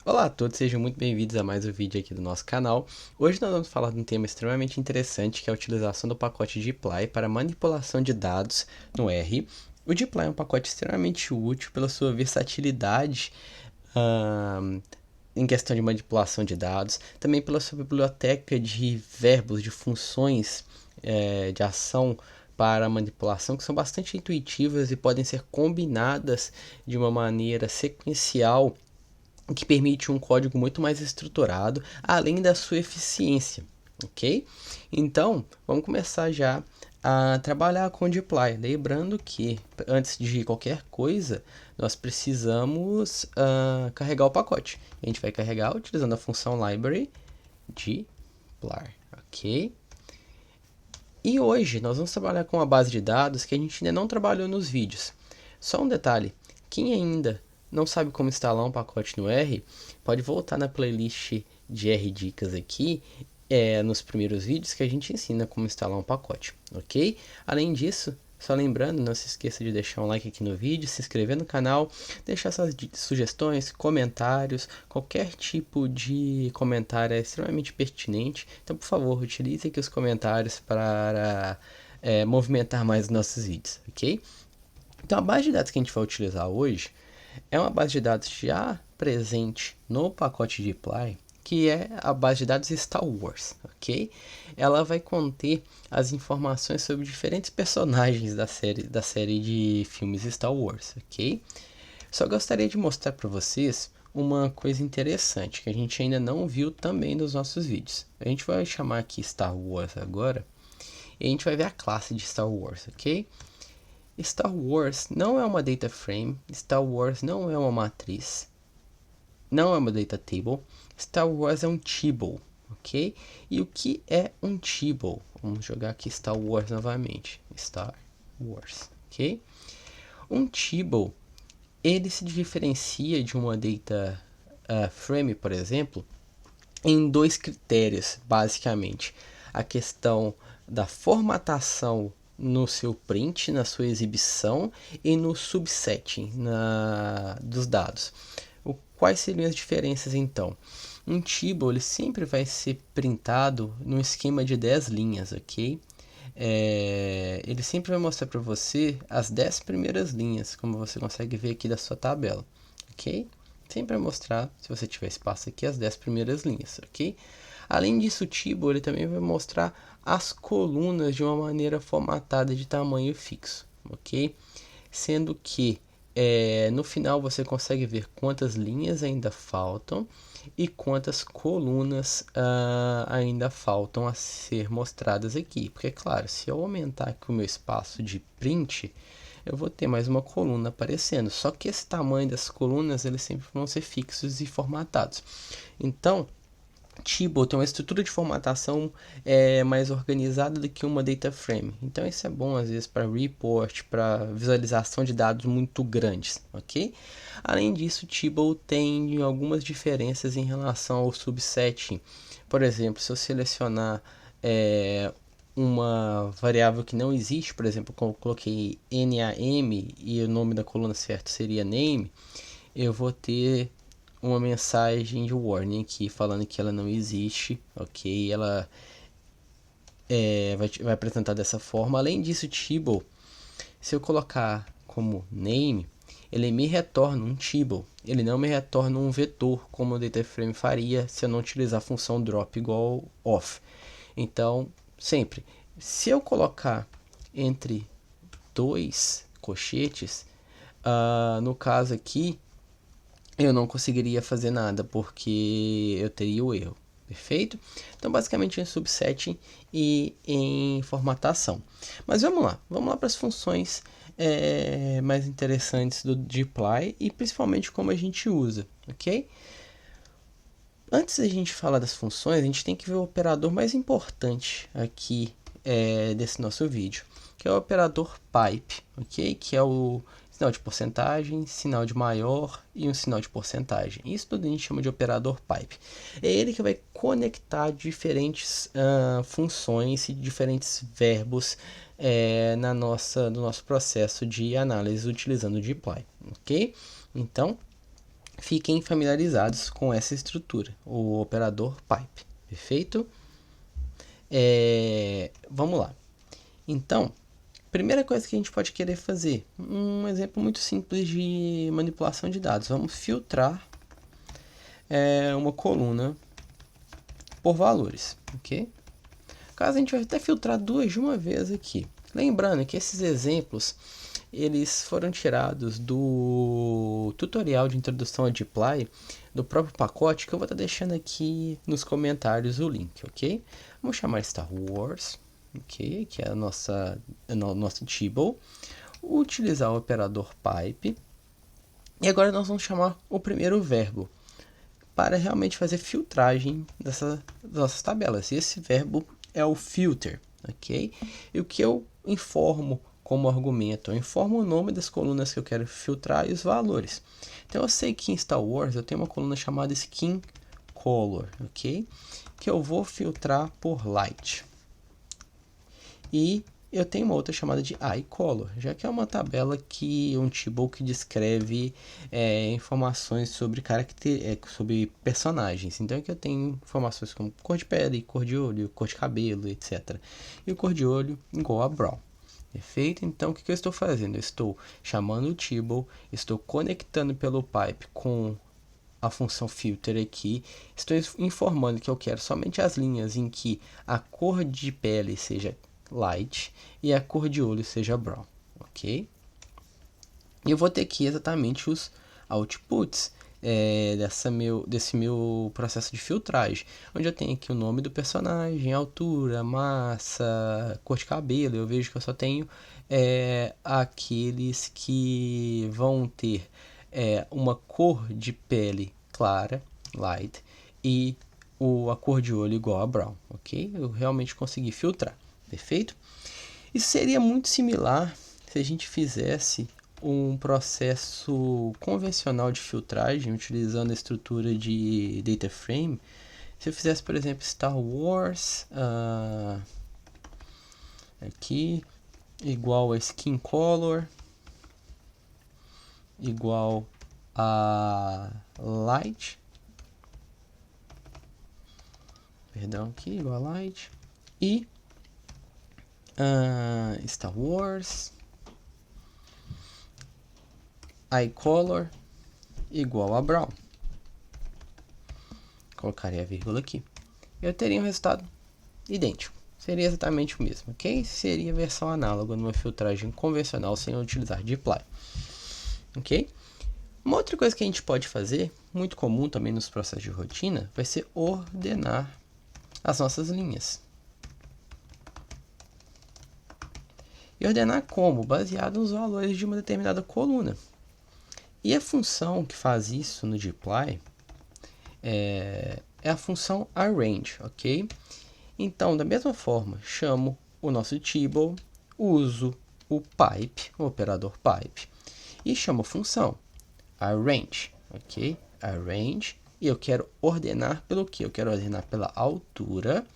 Olá a todos, sejam muito bem-vindos a mais um vídeo aqui do nosso canal. Hoje nós vamos falar de um tema extremamente interessante, que é a utilização do pacote dplyr para manipulação de dados no R. O dplyr é um pacote extremamente útil pela sua versatilidade em questão de manipulação de dados, também pela sua biblioteca de verbos, de funções de ação para manipulação, que são bastante intuitivas e podem ser combinadas de uma maneira sequencial que permite um código muito mais estruturado, além da sua eficiência, ok? Então, vamos começar já a trabalhar com o dplyr. Lembrando que, antes de qualquer coisa, nós precisamos carregar o pacote. A gente vai carregar utilizando a função library dplyr, ok? E hoje nós vamos trabalhar com uma base de dados que a gente ainda não trabalhou nos vídeos. Só um detalhe, quem ainda não sabe como instalar um pacote no R, pode voltar na playlist de R Dicas aqui, nos primeiros vídeos que a gente ensina como instalar um pacote, ok? Além disso, só lembrando, não se esqueça de deixar um like aqui no vídeo, se inscrever no canal, deixar suas sugestões, comentários, qualquer tipo de comentário é extremamente pertinente. Então, por favor, utilize aqui os comentários para movimentar mais os nossos vídeos, ok? Então, a base de dados que a gente vai utilizar hoje é uma base de dados já presente no pacote dplyr, que é a base de dados Star Wars, ok? Ela vai conter as informações sobre diferentes personagens da série de filmes Star Wars, ok? Só gostaria de mostrar para vocês uma coisa interessante que a gente ainda não viu também nos nossos vídeos. A gente vai chamar aqui Star Wars agora e a gente vai ver a classe de Star Wars, ok? Star Wars não é uma data frame, Star Wars não é uma matriz, não é uma data table, Star Wars é um table, ok? E o que é um table? Vamos jogar aqui Star Wars novamente, Star Wars, ok? Um table, ele se diferencia de uma data frame, por exemplo, em dois critérios, basicamente. A questão da formatação no seu print, na sua exibição e no subsetting dos dados. Quais seriam as diferenças então? Um table ele sempre vai ser printado no esquema de 10 linhas, ok? Ele sempre vai mostrar para você as 10 primeiras linhas, como você consegue ver aqui da sua tabela, ok? Sempre vai mostrar, se você tiver espaço aqui, as 10 primeiras linhas, ok? Além disso, o table ele também vai mostrar as colunas de uma maneira formatada de tamanho fixo, ok? Sendo que no final você consegue ver quantas linhas ainda faltam e quantas colunas ainda faltam a ser mostradas aqui. Porque, claro, se eu aumentar aqui o meu espaço de print, eu vou ter mais uma coluna aparecendo. Só que esse tamanho das colunas, eles sempre vão ser fixos e formatados. Então, Table tem uma estrutura de formatação mais organizada do que uma data frame. Então isso é bom às vezes para report, para visualização de dados muito grandes, ok? Além disso, Table tem algumas diferenças em relação ao subsetting. Por exemplo, se eu selecionar uma variável que não existe, por exemplo, eu coloquei NAM e o nome da coluna certo seria name, eu vou ter uma mensagem de warning aqui falando que ela não existe, ok? Ela vai apresentar dessa forma. Além disso, table, se eu colocar como name, ele me retorna um table. Ele não me retorna um vetor, como o DataFrame faria se eu não utilizar a função drop igual off. Então, sempre, se eu colocar entre dois colchetes, no caso aqui, eu não conseguiria fazer nada porque eu teria o erro, perfeito? Então basicamente em subsetting e em formatação. Mas vamos lá para as funções mais interessantes do dplyr e principalmente como a gente usa, ok? Antes da gente falar das funções, a gente tem que ver o operador mais importante aqui desse nosso vídeo, que é o operador pipe, ok? Que é o sinal de porcentagem, sinal de maior e um sinal de porcentagem. Isso tudo a gente chama de operador pipe. É ele que vai conectar diferentes funções e diferentes verbos no nosso processo de análise utilizando o dplyr, ok? Então, fiquem familiarizados com essa estrutura, o operador pipe, perfeito? Vamos lá. Então, primeira coisa que a gente pode querer fazer, um exemplo muito simples de manipulação de dados. Vamos filtrar uma coluna por valores, ok? Caso a gente vai até filtrar duas de uma vez aqui. Lembrando que esses exemplos eles foram tirados do tutorial de introdução a dplyr do próprio pacote, que eu vou estar deixando aqui nos comentários o link, ok? Vamos chamar Star Wars, ok? Que é o nosso table. Utilizar o operador pipe. E agora nós vamos chamar o primeiro verbo para realmente fazer filtragem das nossas tabelas. E esse verbo é o filter, ok? E o que eu informo como argumento? Eu informo o nome das colunas que eu quero filtrar e os valores. Então eu sei que em Star Wars eu tenho uma coluna chamada Skin Color, ok? Que eu vou filtrar por Light. E eu tenho uma outra chamada de iColor, já que é uma tabela um table que descreve informações sobre sobre personagens. Então aqui eu tenho informações como cor de pele, cor de olho, cor de cabelo, etc. E o cor de olho igual a brown. Perfeito? Então o que eu estou fazendo? Eu estou chamando o table, estou conectando pelo pipe com a função filter aqui, estou informando que eu quero somente as linhas em que a cor de pele seja light e a cor de olho seja brown, ok? E eu vou ter aqui exatamente os outputs desse meu processo de filtragem, onde eu tenho aqui o nome do personagem, altura, massa, cor de cabelo. Eu vejo que eu só tenho aqueles que vão ter uma cor de pele clara, light, e a cor de olho igual a brown, ok? Eu realmente consegui filtrar, perfeito? Isso seria muito similar se a gente fizesse um processo convencional de filtragem utilizando a estrutura de data frame. Se eu fizesse, por exemplo, Star Wars aqui igual a Skin Color igual a Light, perdão, aqui igual a Light, e Star Wars iColor igual a brown. Colocaria a vírgula aqui. Eu teria um resultado idêntico. Seria exatamente o mesmo, ok? Seria a versão análoga numa filtragem convencional sem utilizar dplyr, ok? Uma outra coisa que a gente pode fazer, muito comum também nos processos de rotina, vai ser ordenar as nossas linhas. E ordenar como? Baseado nos valores de uma determinada coluna. E a função que faz isso no dplyr é a função arrange, ok? Então, da mesma forma, chamo o nosso table, uso o pipe, o operador pipe, e chamo a função arrange, ok? Arrange, e eu quero ordenar pelo que? Eu quero ordenar pela altura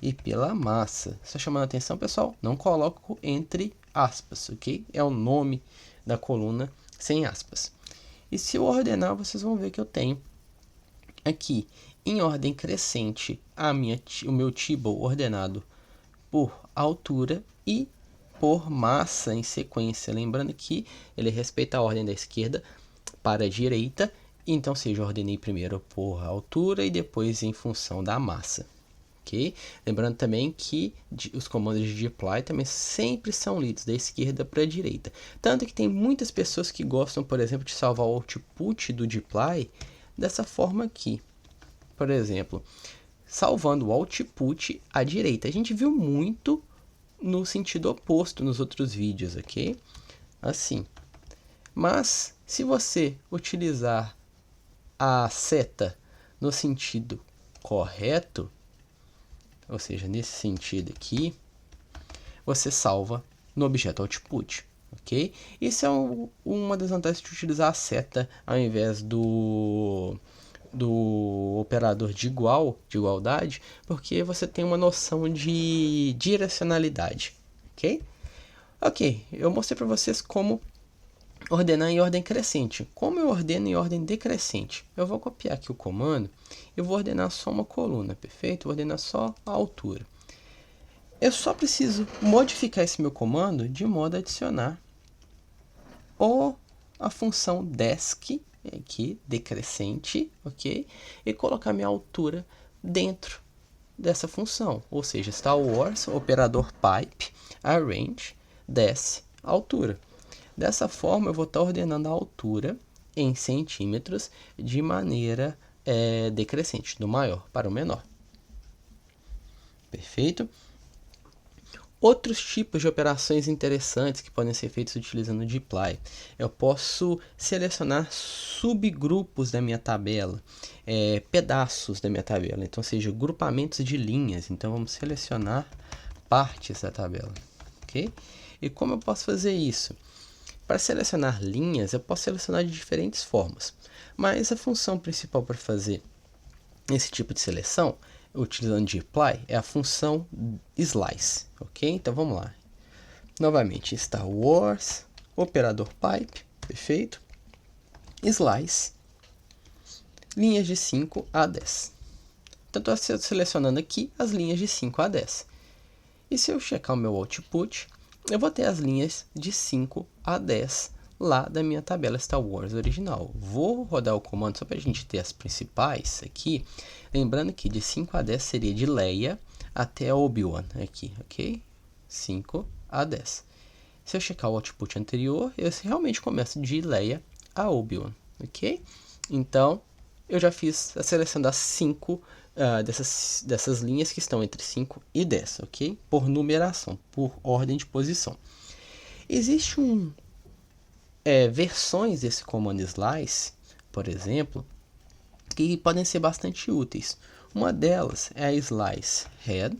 e pela massa. Só chamando a atenção, pessoal, não coloco entre aspas, ok? É o nome da coluna sem aspas. E se eu ordenar, vocês vão ver que eu tenho aqui em ordem crescente o meu table ordenado por altura e por massa em sequência. Lembrando que ele respeita a ordem da esquerda para a direita, então seja ordenei primeiro por altura e depois em função da massa. Okay? Lembrando também que os comandos de dplyr também sempre são lidos da esquerda para a direita. Tanto que tem muitas pessoas que gostam, por exemplo, de salvar o output do dplyr dessa forma aqui. Por exemplo, salvando o output à direita. A gente viu muito no sentido oposto nos outros vídeos, ok? Assim. Mas, se você utilizar a seta no sentido correto, ou seja, nesse sentido aqui, você salva no objeto output, ok? Isso é uma das vantagens de utilizar a seta ao invés do operador de igualdade, porque você tem uma noção de direcionalidade, ok? Ok, eu mostrei para vocês como ordenar em ordem crescente. Como eu ordeno em ordem decrescente? Eu vou copiar aqui o comando, eu vou ordenar só uma coluna, perfeito? Vou ordenar só a altura. Eu só preciso modificar esse meu comando de modo a adicionar a função desc, aqui, decrescente, ok? E colocar minha altura dentro dessa função, ou seja, Star Wars, operador pipe, arrange, desce, altura. Dessa forma, eu vou estar ordenando a altura em centímetros de maneira decrescente, do maior para o menor. Perfeito? Outros tipos de operações interessantes que podem ser feitos utilizando o dplyr. Eu posso selecionar subgrupos da minha tabela, pedaços da minha tabela, então, ou seja, grupamentos de linhas. Então, vamos selecionar partes da tabela, ok? E como eu posso fazer isso? Para selecionar linhas, eu posso selecionar de diferentes formas, mas a função principal para fazer esse tipo de seleção, utilizando dplyr, é a função slice, ok? Então vamos lá. Novamente, Star Wars, operador pipe, perfeito. Slice, linhas de 5 a 10. Então estou selecionando aqui as linhas de 5 a 10. E se eu checar o meu output, eu vou ter as linhas de 5 a 10 lá da minha tabela Star Wars original. Vou rodar o comando só para a gente ter as principais aqui. Lembrando que de 5 a 10 seria de Leia até Obi-Wan aqui, ok? 5 a 10. Se eu checar o output anterior, eu realmente começo de Leia a Obi-Wan, ok? Então, eu já fiz a seleção das 5 dessas linhas que estão entre 5 e 10, ok? Por numeração, por ordem de posição. Existe versões desse comando slice, por exemplo, que podem ser bastante úteis. Uma delas é a slice head,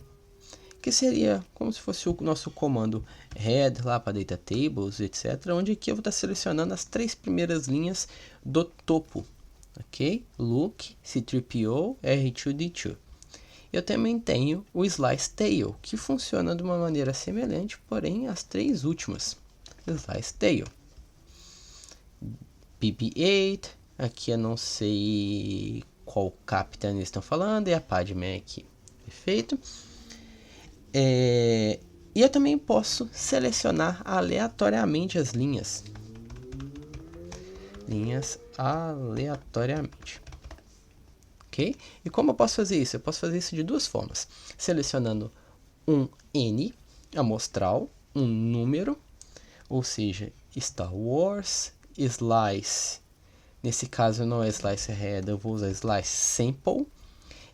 que seria como se fosse o nosso comando head lá para data tables, etc. Onde aqui eu vou estar selecionando as 3 primeiras linhas do topo, ok? Luke, C-3PO, R2-D2. Eu também tenho o slice tail, que funciona de uma maneira semelhante, porém as 3 últimas. Slice tail. BB-8, aqui eu não sei qual capitã eles estão falando, é a Padme aqui, perfeito? E eu também posso selecionar aleatoriamente as linhas aleatoriamente, ok? E como eu posso fazer isso? Eu posso fazer isso de duas formas, selecionando um N amostral, um número, ou seja, Star Wars, slice, nesse caso não é slice head, eu vou usar slice sample,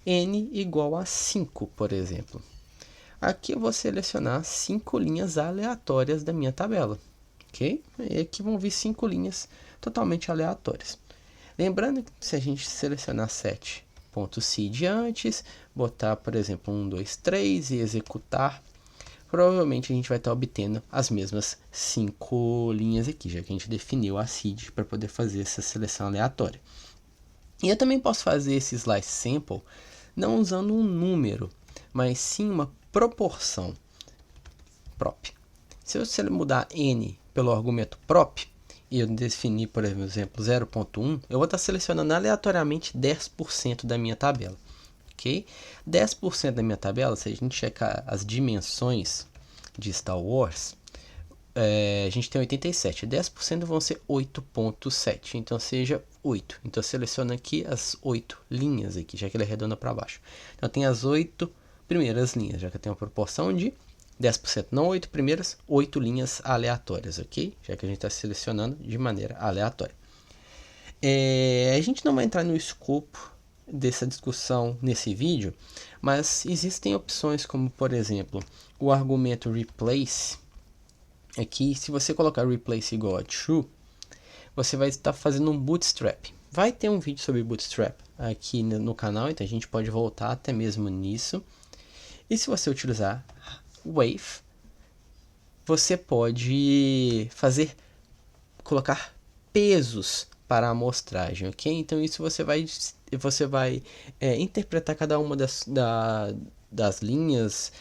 n igual a 5, por exemplo. Aqui eu vou selecionar 5 linhas aleatórias da minha tabela, ok? E aqui vão vir 5 linhas totalmente aleatórias. Lembrando que se a gente selecionar 7.seed antes, botar, por exemplo, 1, 2, 3 e executar, provavelmente a gente vai estar obtendo as mesmas 5 linhas aqui, já que a gente definiu a seed para poder fazer essa seleção aleatória. E eu também posso fazer esse slice sample não usando um número, mas sim uma proporção prop. Se eu mudar n pelo argumento prop, e eu definir, por exemplo, 0.1, eu vou estar selecionando aleatoriamente 10% da minha tabela. Ok? 10% da minha tabela, se a gente checar as dimensões de Star Wars, a gente tem 87. 10% vão ser 8.7. Então seja 8. Então eu seleciono aqui as 8 linhas aqui, já que ele arredonda para baixo. Então tem as 8 primeiras linhas, já que eu tenho uma proporção de 10%, não 8 primeiras, 8 linhas aleatórias, ok? Já que a gente está selecionando de maneira aleatória. A gente não vai entrar no escopo dessa discussão nesse vídeo, mas existem opções como, por exemplo, o argumento replace. Aqui, se você colocar replace igual a true, você vai estar fazendo um bootstrap. Vai ter um vídeo sobre bootstrap aqui no canal, então a gente pode voltar até mesmo nisso. E se você utilizar wave, você pode colocar pesos para a amostragem, ok? Então isso você vai interpretar cada uma das linhas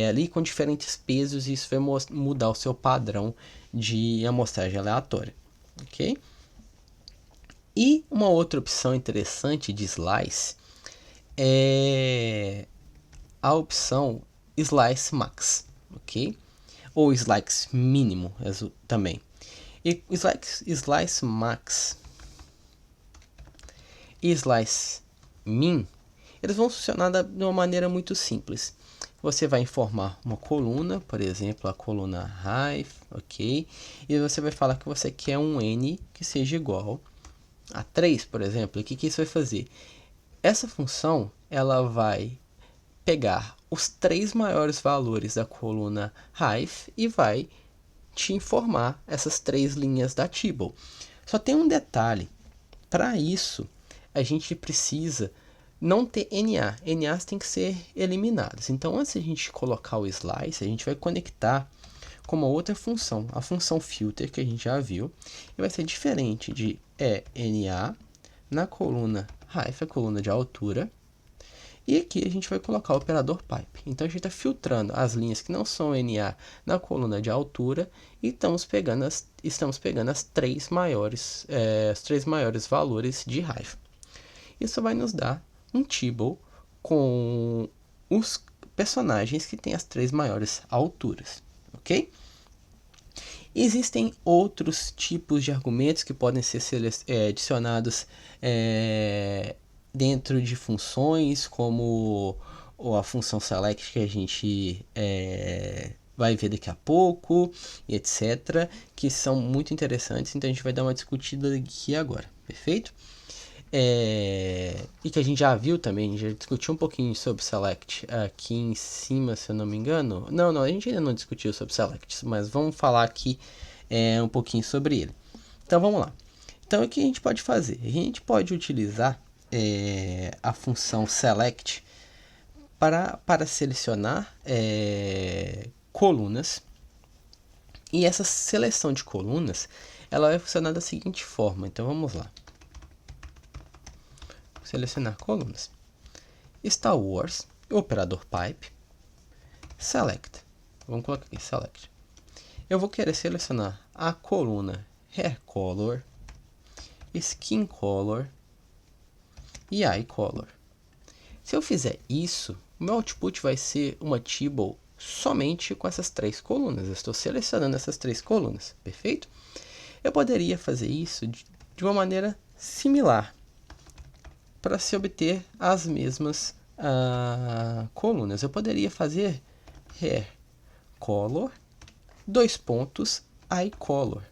ali com diferentes pesos, e isso vai mudar o seu padrão de amostragem aleatória. ok? E uma outra opção interessante de slice é a opção slice max, ok? Ou slice mínimo também. E slice max e slice min, eles vão funcionar de uma maneira muito simples. Você vai informar uma coluna, por exemplo, a coluna hive, ok? E você vai falar que você quer um n que seja igual a 3, por exemplo. E o que isso vai fazer? Essa função, ela vai pegar os 3 maiores valores da coluna hive e vai te informar essas 3 linhas da table. Só tem um detalhe. Para isso, a gente precisa não ter NA. NAs tem que ser eliminados. Então, antes de a gente colocar o slice, a gente vai conectar com uma outra função, a função filter, que a gente já viu, e vai ser diferente de NA na coluna hive, a coluna de altura, e aqui a gente vai colocar o operador pipe. Então a gente está filtrando as linhas que não são NA na coluna de altura e estamos pegando as 3 maiores, os 3 maiores valores de hive. Isso vai nos dar um table com os personagens que têm as 3 maiores alturas, ok? Existem outros tipos de argumentos que podem ser adicionados dentro de funções, como a função select que a gente vai ver daqui a pouco, etc., que são muito interessantes, então a gente vai dar uma discutida aqui agora, perfeito? E que a gente já viu também, já discutiu um pouquinho sobre select aqui em cima, se eu não me engano. Não, a gente ainda não discutiu sobre select, mas vamos falar aqui um pouquinho sobre ele. Então vamos lá. Então o que a gente pode fazer? A gente pode utilizar a função select para selecionar colunas. E essa seleção de colunas, ela vai funcionar da seguinte forma. Então vamos lá. Selecionar colunas. Star Wars, operador pipe, select. Vamos colocar aqui, select. Eu vou querer selecionar a coluna hair color, skin color e eye color. Se eu fizer isso, o meu output vai ser uma table somente com essas 3 colunas. Eu estou selecionando essas 3 colunas, perfeito? Eu poderia fazer isso de uma maneira similar para se obter as mesmas colunas. Eu poderia fazer hair color, eye color.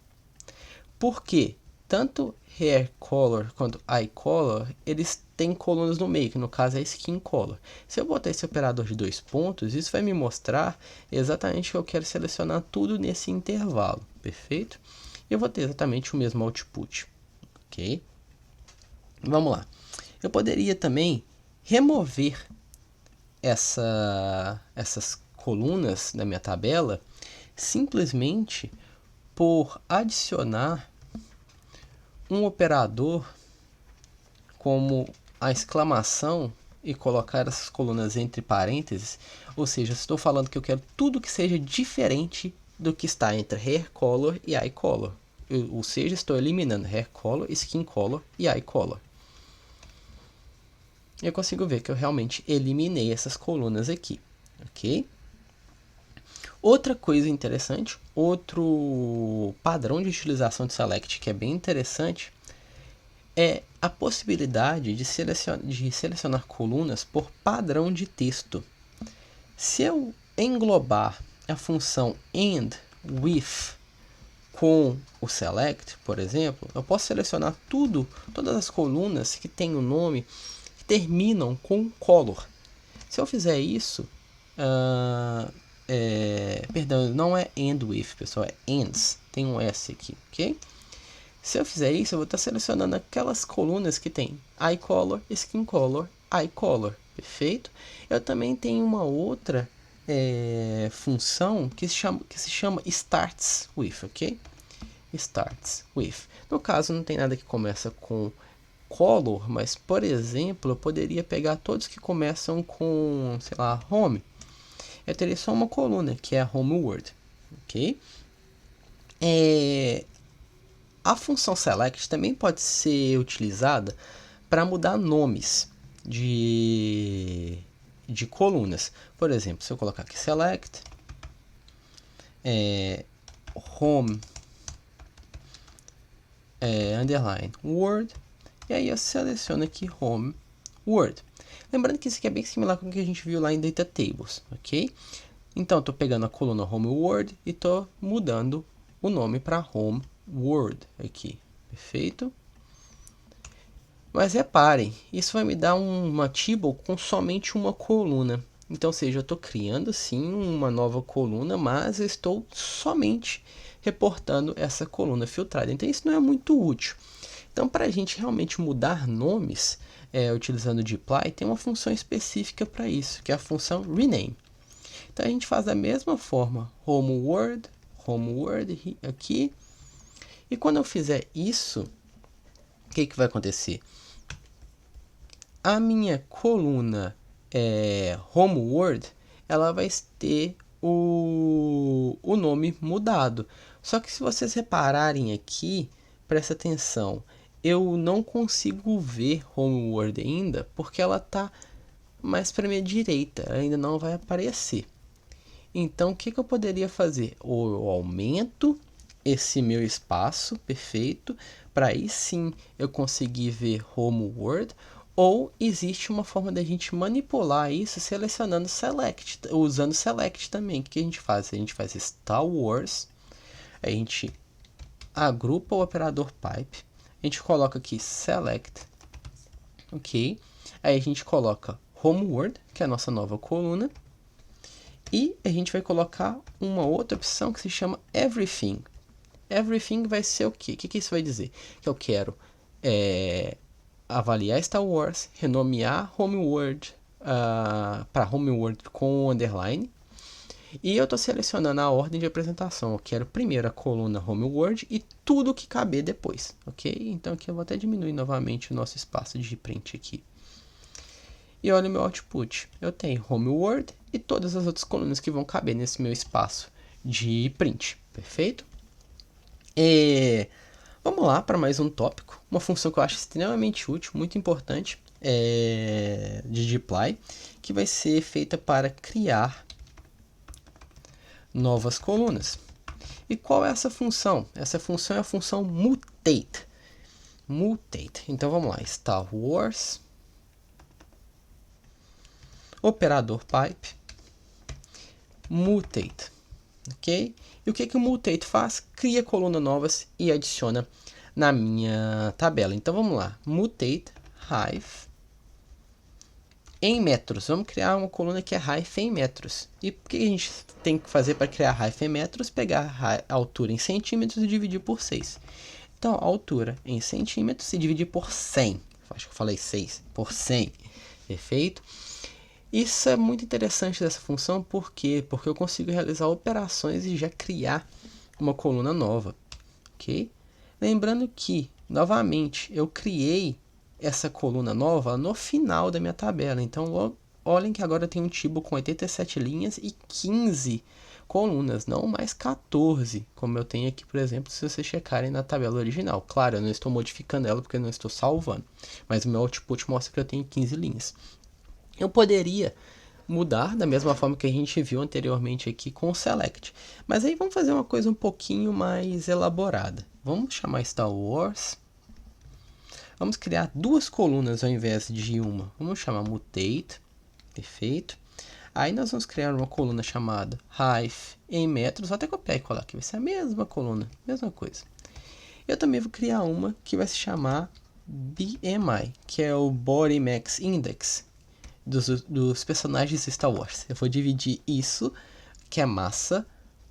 Porque tanto hair color quanto eye color, eles têm colunas no meio, que no caso é skin color. Se eu botar esse operador de 2 pontos, isso vai me mostrar exatamente que eu quero selecionar tudo nesse intervalo, perfeito? E eu vou ter exatamente o mesmo output, ok? Vamos lá. Eu poderia também remover essas colunas da minha tabela simplesmente por adicionar um operador como a exclamação e colocar essas colunas entre parênteses, ou seja, estou falando que eu quero tudo que seja diferente do que está entre hair color e eye color, ou seja, estou eliminando hair color, skin color e eye color. Eu consigo ver que eu realmente eliminei essas colunas aqui, ok? Outra coisa interessante, outro padrão de utilização de select que é bem interessante, é a possibilidade de selecionar colunas por padrão de texto. Se eu englobar a função AND with com o select, por exemplo, eu posso selecionar todas as colunas que têm o nome que terminam com color. Se eu fizer isso, perdão, não é AND with, pessoal, é ANDs, tem um S aqui, ok? Se eu fizer isso, eu vou estar selecionando aquelas colunas que tem eye color, skin color, eye color, perfeito? Eu também tenho uma outra função que se chama starts with, ok? Starts with. No caso, não tem nada que começa com color, mas, por exemplo, eu poderia pegar todos que começam com, sei lá, home. Eu teria só uma coluna, que é a home word, ok? A função select também pode ser utilizada para mudar nomes de colunas. Por exemplo, se eu colocar aqui select home underline word, e aí eu seleciono aqui home word. Lembrando que isso aqui é bem similar com o que a gente viu lá em Data Tables, ok? Então, eu estou pegando a coluna home word e estou mudando o nome para home word aqui, perfeito? Mas reparem, isso vai me dar uma table com somente uma coluna. Então, ou seja, eu estou criando sim uma nova coluna, mas eu estou somente reportando essa coluna filtrada. Então, isso não é muito útil. Então, para a gente realmente mudar nomes, utilizando o dplyr, tem uma função específica para isso, que é a função rename. Então, a gente faz da mesma forma, home word aqui. E quando eu fizer isso, o que vai acontecer? A minha coluna home word, ela vai ter o nome mudado. Só que se vocês repararem aqui, presta atenção, eu não consigo ver home word ainda, porque ela está mais para minha direita, ela ainda não vai aparecer. Então, o que eu poderia fazer? Ou eu aumento esse meu espaço, perfeito, para aí sim eu conseguir ver home word, ou existe uma forma da gente manipular isso selecionando select, usando select também. O que a gente faz? A gente faz Star Wars, a gente agrupa o operador pipe, a gente coloca aqui select, ok? Aí a gente coloca home word, que é a nossa nova coluna, e a gente vai colocar uma outra opção que se chama everything. Everything vai ser o quê? O que isso vai dizer? Que eu quero avaliar Star Wars, renomear Homeworld para Homeworld com underline. E eu estou selecionando a ordem de apresentação. Eu quero primeiro a coluna Homeworld e tudo que caber depois, ok? Então aqui eu vou até diminuir novamente o nosso espaço de print aqui. E olha o meu output. Eu tenho Homeworld e todas as outras colunas que vão caber nesse meu espaço de print, perfeito? Vamos lá para mais um tópico, uma função que eu acho extremamente útil, muito importante, de dplyr, que vai ser feita para criar novas colunas. E qual é essa função? Essa função é a função mutate. Mutate. Então vamos lá, Star Wars, operador pipe, mutate, ok? E o que o mutate faz? Cria colunas novas e adiciona na minha tabela. Então vamos lá, mutate hive em metros. Vamos criar uma coluna que é hive em metros. E o que a gente tem que fazer para criar hive em metros? Pegar a altura em centímetros e dividir por 6. Então, a altura em centímetros e dividir por 100. Acho que eu falei 6, por 100. Perfeito? Isso é muito interessante dessa função, por quê? Porque eu consigo realizar operações e já criar uma coluna nova, ok? Lembrando que, novamente, eu criei essa coluna nova no final da minha tabela. Então, olhem que agora eu tenho um table com 87 linhas e 15 colunas, não mais 14, como eu tenho aqui, por exemplo, se vocês checarem na tabela original. Claro, eu não estou modificando ela porque eu não estou salvando, mas o meu output mostra que eu tenho 15 linhas. Eu poderia mudar da mesma forma que a gente viu anteriormente aqui com o select. Mas aí vamos fazer uma coisa um pouquinho mais elaborada. Vamos chamar Star Wars. Vamos criar duas colunas ao invés de uma. Vamos chamar mutate. Perfeito. Aí nós vamos criar uma coluna chamada hive em metros. Vou até copiar e colar aqui. Vai ser a mesma coluna. Mesma coisa. Eu também vou criar uma que vai se chamar BMI, que é o Body Mass Index dos personagens de Star Wars. Eu vou dividir isso, que é massa,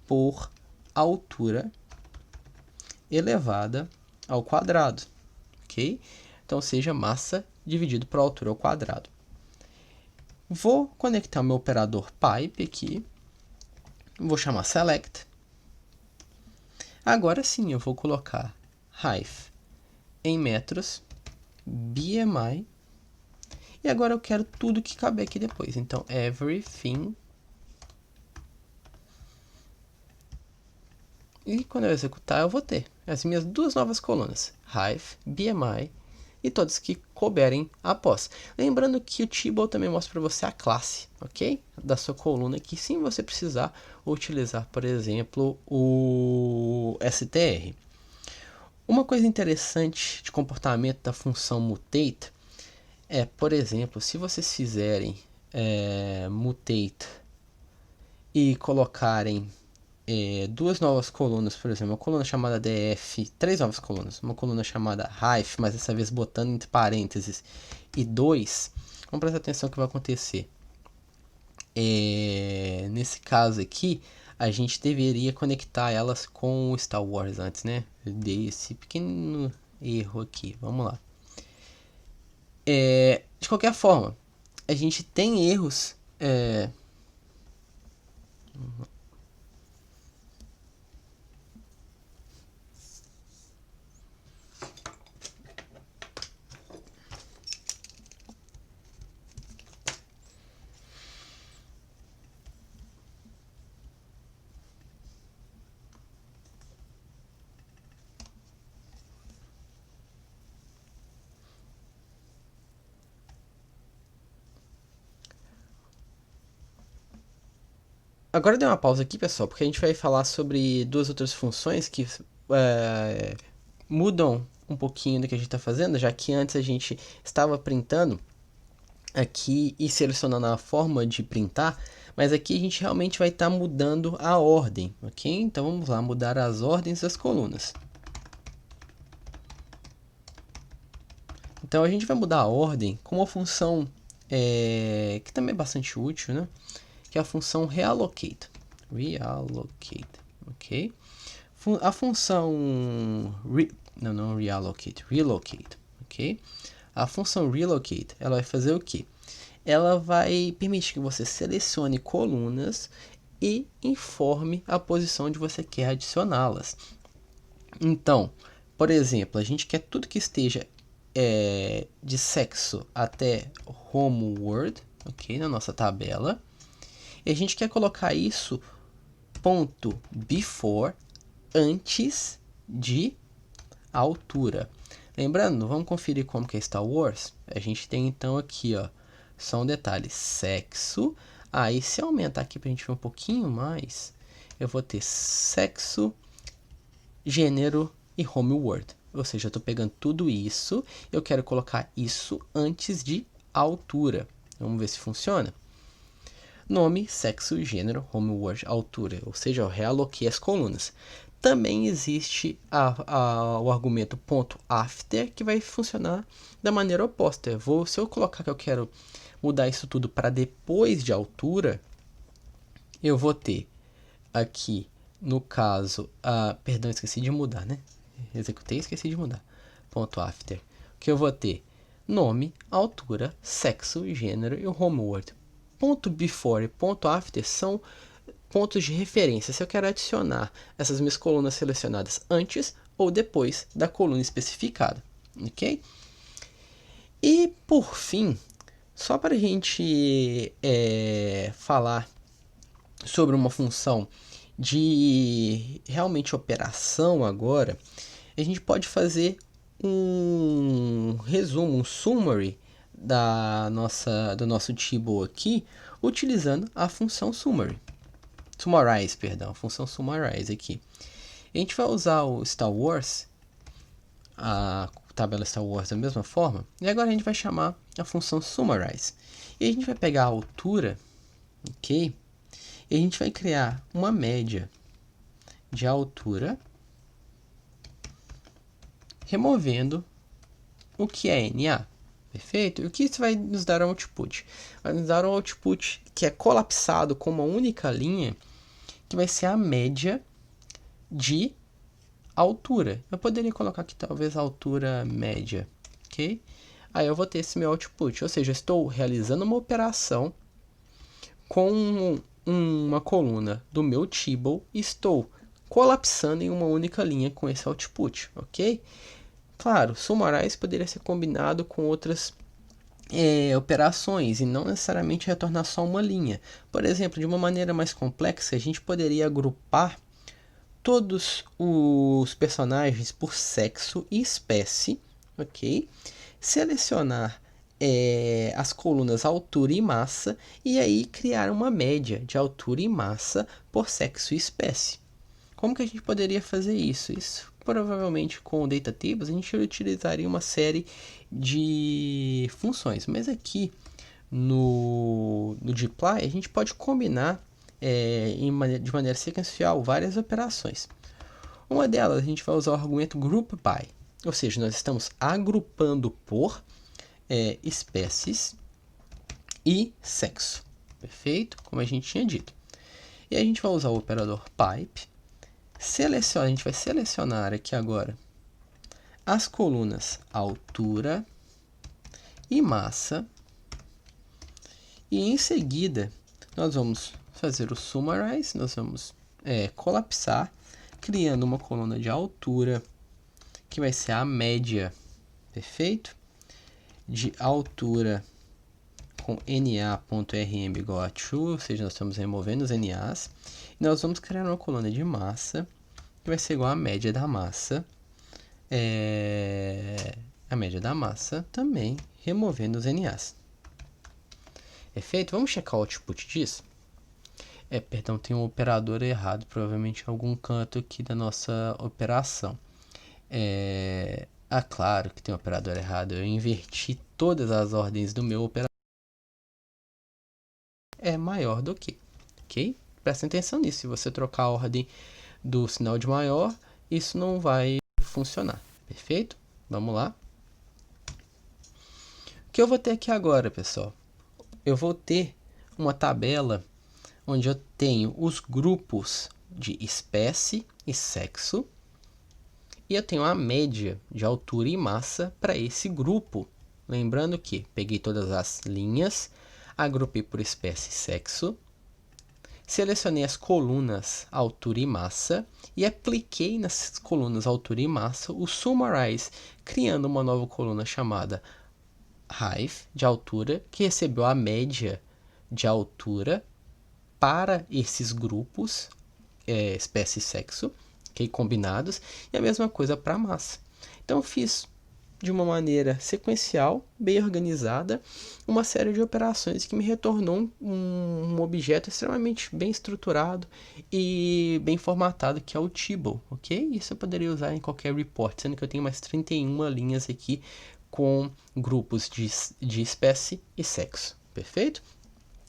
por altura elevada ao quadrado, ok? Então, seja massa dividido por altura ao quadrado. Vou conectar meu operador pipe aqui, vou chamar select. Agora sim, eu vou colocar hive em metros, BMI. E agora eu quero tudo que caber aqui depois. Então, everything E quando eu executar, eu vou ter as minhas duas novas colunas, Hive, BMI e todos que couberem após. Lembrando que o Tibble também mostra para você a classe, ok? Da sua coluna, que sim você precisar utilizar, por exemplo, o str. Uma coisa interessante de comportamento da função mutate é, por exemplo, se vocês fizerem mutate e colocarem duas novas colunas, por exemplo, uma coluna chamada df, três novas colunas, uma coluna chamada hive, mas dessa vez botando entre parênteses, e 2, vamos prestar atenção no que vai acontecer. Nesse caso aqui, a gente deveria conectar elas com o Star Wars antes, né? Eu dei esse pequeno erro aqui, vamos lá. De qualquer forma, a gente tem erros. Agora dê uma pausa aqui, pessoal, porque a gente vai falar sobre duas outras funções que mudam um pouquinho do que a gente está fazendo, já que antes a gente estava printando aqui e selecionando a forma de printar, mas aqui a gente realmente vai estar mudando a ordem, ok? Então vamos lá, mudar as ordens das colunas. Então a gente vai mudar a ordem com uma função que também é bastante útil, né? Que é a função reallocate. Reallocate, ok? A função não reallocate, relocate, ok? A função relocate, ela vai fazer o quê? Ela vai permitir que você selecione colunas e informe a posição onde você quer adicioná-las. Então, por exemplo, a gente quer tudo que esteja de sexo até homeward, ok? Na nossa tabela. E a gente quer colocar isso ponto before, antes de altura. Lembrando, vamos conferir como que é Star Wars. A gente tem então aqui, ó, só um detalhe, sexo. Aí se eu aumentar aqui pra gente ver um pouquinho mais, eu vou ter sexo, gênero e homeward. Ou seja, eu estou pegando tudo isso, eu quero colocar isso antes de altura. Vamos ver se funciona. Nome, sexo, gênero, homeward, altura. Ou seja, eu realoquei as colunas. Também existe o argumento .after, que vai funcionar da maneira oposta. Se eu colocar que eu quero mudar isso tudo para depois de altura, eu vou ter aqui, no caso, perdão, esqueci de mudar, né? Executei, esqueci de mudar. .after, que eu vou ter nome, altura, sexo, gênero e o homeward. .before e .after são pontos de referência, se eu quero adicionar essas minhas colunas selecionadas antes ou depois da coluna especificada, ok? E por fim, só para a gente falar sobre uma função de realmente operação agora, a gente pode fazer um resumo, um summary do nosso Tibble aqui, utilizando a função summarize, a função summarize aqui. A gente vai usar o Star Wars, a tabela Star Wars da mesma forma, e agora a gente vai chamar a função summarize. E a gente vai pegar a altura, ok? E a gente vai criar uma média de altura, removendo o que é NA. Perfeito? E o que isso vai nos dar um output? Vai nos dar um output que é colapsado com uma única linha, que vai ser a média de altura. Eu poderia colocar aqui talvez a altura média, ok? Aí eu vou ter esse meu output, ou seja, eu estou realizando uma operação com uma coluna do meu Tibble e estou colapsando em uma única linha com esse output, ok? Claro, summarize poderia ser combinado com outras operações e não necessariamente retornar só uma linha. Por exemplo, de uma maneira mais complexa, a gente poderia agrupar todos os personagens por sexo e espécie, ok? Selecionar as colunas altura e massa e aí criar uma média de altura e massa por sexo e espécie. Como que a gente poderia fazer isso? Isso provavelmente com o Data Tables a gente utilizaria uma série de funções, mas aqui no dplyr a gente pode combinar de maneira sequencial várias operações. Uma delas a gente vai usar o argumento groupBy, ou seja, nós estamos agrupando por espécies e sexo, perfeito? Como a gente tinha dito. E a gente vai usar o operador pipe, a gente vai selecionar aqui agora as colunas altura e massa, e em seguida nós vamos fazer o summarize, nós vamos colapsar, criando uma coluna de altura, que vai ser a média, perfeito? De altura com na.rm igual a true, ou seja, nós estamos removendo os NAs. E nós vamos criar uma coluna de massa, que vai ser igual à média da massa. A média da massa também removendo os NAs. Perfeito? Vamos checar o output disso? Perdão, tem um operador errado, provavelmente em algum canto aqui da nossa operação. Claro que tem um operador errado, eu inverti todas as ordens do meu operador. É maior do que, ok? Presta atenção nisso, se você trocar a ordem do sinal de maior, isso não vai funcionar, perfeito? Vamos lá. O que eu vou ter aqui agora, pessoal? Eu vou ter uma tabela onde eu tenho os grupos de espécie e sexo, e eu tenho a média de altura e massa para esse grupo. Lembrando que peguei todas as linhas, agrupei por espécie e sexo, selecionei as colunas altura e massa e apliquei nas colunas altura e massa o summarize, criando uma nova coluna chamada height, de altura, que recebeu a média de altura para esses grupos, espécie e sexo, okay, combinados, e a mesma coisa para a massa. Então eu fiz de uma maneira sequencial, bem organizada, uma série de operações que me retornou um objeto extremamente bem estruturado e bem formatado, que é o table, ok? Isso eu poderia usar em qualquer report, sendo que eu tenho mais 31 linhas aqui com grupos de espécie e sexo, perfeito?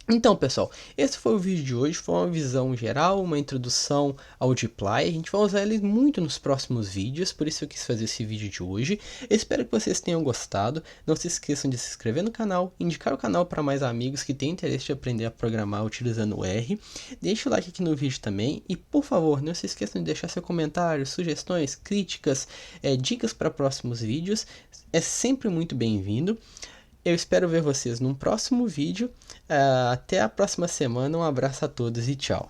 Então, pessoal, esse foi o vídeo de hoje, foi uma visão geral, uma introdução ao dplyr. A gente vai usar ele muito nos próximos vídeos, por isso eu quis fazer esse vídeo de hoje. Eu espero que vocês tenham gostado. Não se esqueçam de se inscrever no canal, indicar o canal para mais amigos que têm interesse de aprender a programar utilizando o R. Deixe o like aqui no vídeo também e, por favor, não se esqueçam de deixar seu comentário, sugestões, críticas, dicas para próximos vídeos. É sempre muito bem-vindo. Eu espero ver vocês num próximo vídeo. Até a próxima semana. Um abraço a todos e tchau.